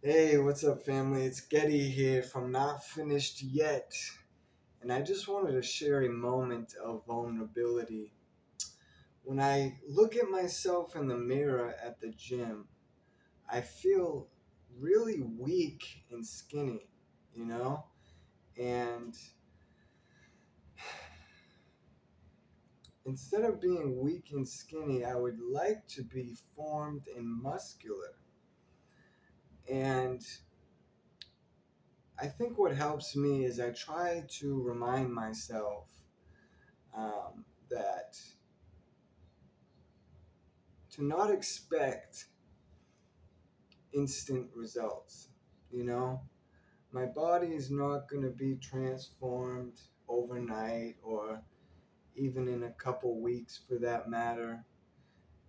Hey, what's up, family? It's Getty here from Not Finished Yet. And I just wanted to share a moment of vulnerability. When I look at myself in the mirror at the gym, I feel really weak and skinny, you know? And instead of being weak and skinny, I would like to be formed and muscular. And I think what helps me is I try to remind myself that to not expect instant results. You know, my body is not going to be transformed overnight or even in a couple weeks for that matter.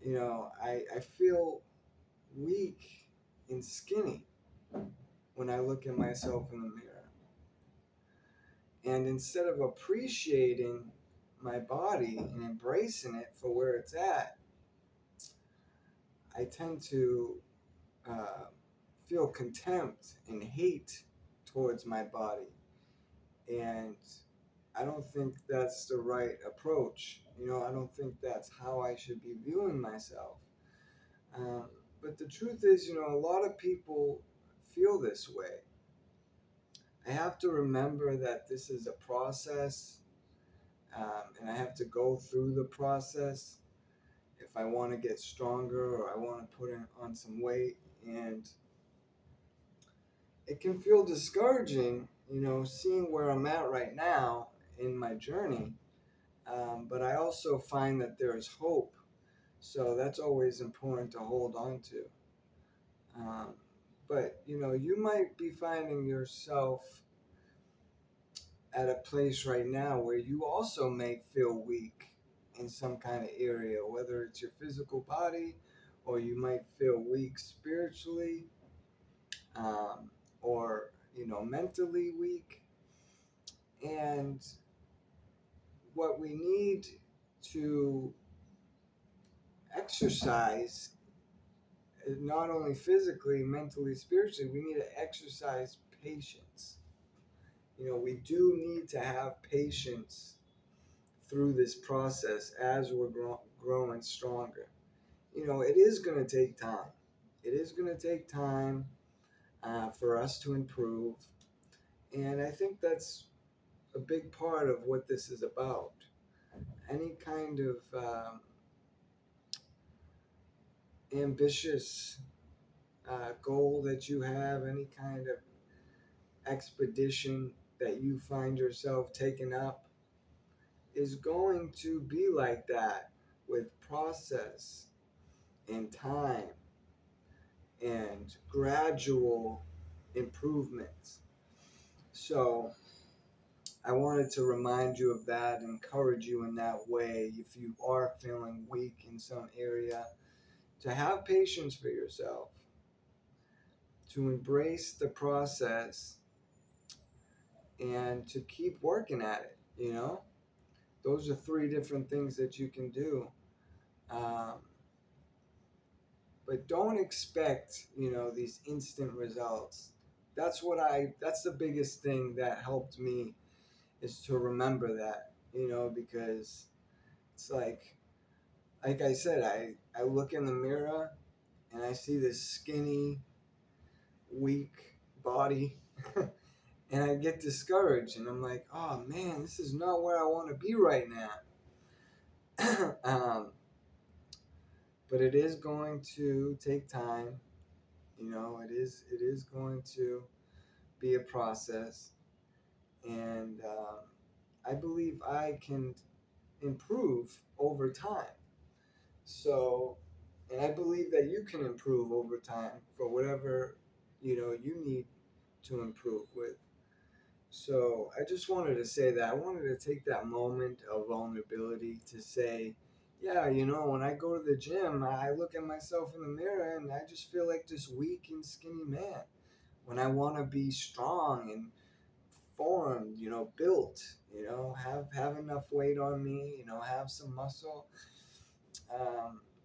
I feel weak and skinny when I look at myself in the mirror. And instead of appreciating my body and embracing it for where it's at, I tend to uh, feel contempt and hate towards my body. And I don't think that's the right approach. I don't think that's how I should be viewing myself. Um, but the truth is, a lot of people feel this way. I have to remember that this is a process, and I have to go through the process if I want to get stronger or I want to put on some weight. And it can feel discouraging, seeing where I'm at right now in my journey. But I also find that there is hope. So that's always important to hold on to. Um, but, you might be finding yourself at a place right now where you also may feel weak in some kind of area, whether it's your physical body or you might feel weak spiritually, um, or, mentally weak. And what we need to exercise, not only physically, mentally, spiritually, we need to exercise patience. We do need to have patience through this process as we're growing stronger. It is going to take time. It is going to take time for us to improve. And I think that's a big part of what this is about. Any kind of ambitious goal that you have, any kind of expedition that you find yourself taking up, is going to be like that, with process and time and gradual improvements. So I wanted to remind you of that, encourage you in that way if you are feeling weak in some area, to have patience for yourself, to embrace the process, and to keep working at it. Those are three different things that you can do. Um, but don't expect, these instant results. That's the biggest thing that helped me, is to remember that, because it's like I said, I look in the mirror and I see this skinny, weak body and I get discouraged and I'm like, oh man, this is not where I want to be right now. But it is going to take time. It is going to be a process, and I believe I can improve over time. So, and I believe that you can improve over time for whatever you need to improve with. So I just wanted to say that I wanted to take that moment of vulnerability to say, yeah, when I go to the gym, I look at myself in the mirror and I just feel like this weak and skinny man. When I want to be strong and formed, built, have enough weight on me, have some muscle.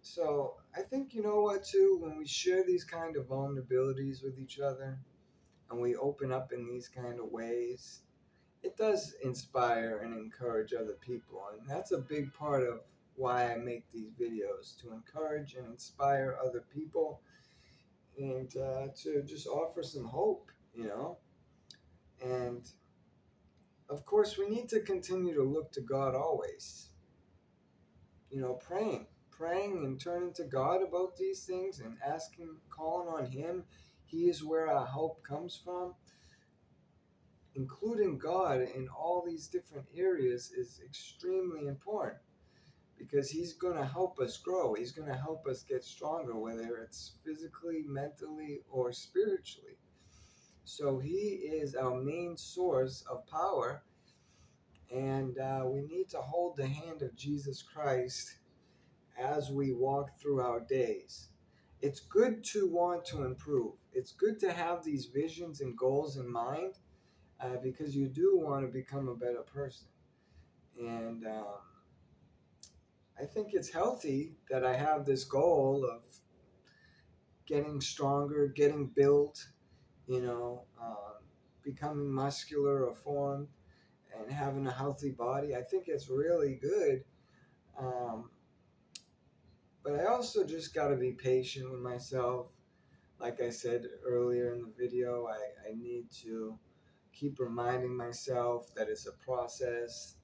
So I think, you know what, too, when we share these kind of vulnerabilities with each other and we open up in these kind of ways, it does inspire and encourage other people. And that's a big part of why I make these videos, to encourage and inspire other people, and to just offer some hope, you know. And of course, we need to continue to look to God always, you know, praying and turning to God about these things and asking, calling on Him. He is where our hope comes from. Including God in all these different areas is extremely important, because He's going to help us grow. He's going to help us get stronger, whether it's physically, mentally, or spiritually. So He is our main source of power, and we need to hold the hand of Jesus Christ as we walk through our days. It's good to want to improve. It's good to have these visions and goals in mind, because you do want to become a better person. And I think it's healthy that I have this goal of getting stronger, getting built, you know, becoming muscular or formed, and having a healthy body. I think it's really good. Um, but I also just got to be patient with myself. Like I said earlier in the video, I need to keep reminding myself that it's a process.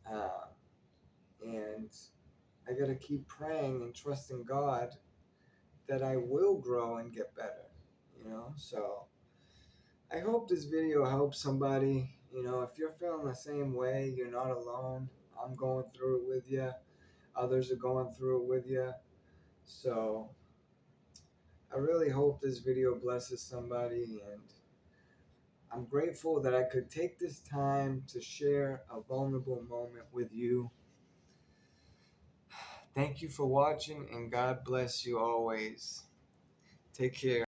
Uh, and I got to keep praying and trusting God that I will grow and get better, you know? So I hope this video helps somebody. You know, if you're feeling the same way, you're not alone. I'm going through it with you. Others are going through it with you. So I really hope this video blesses somebody, and I'm grateful that I could take this time to share a vulnerable moment with you. Thank you for watching, and God bless you always. Take care.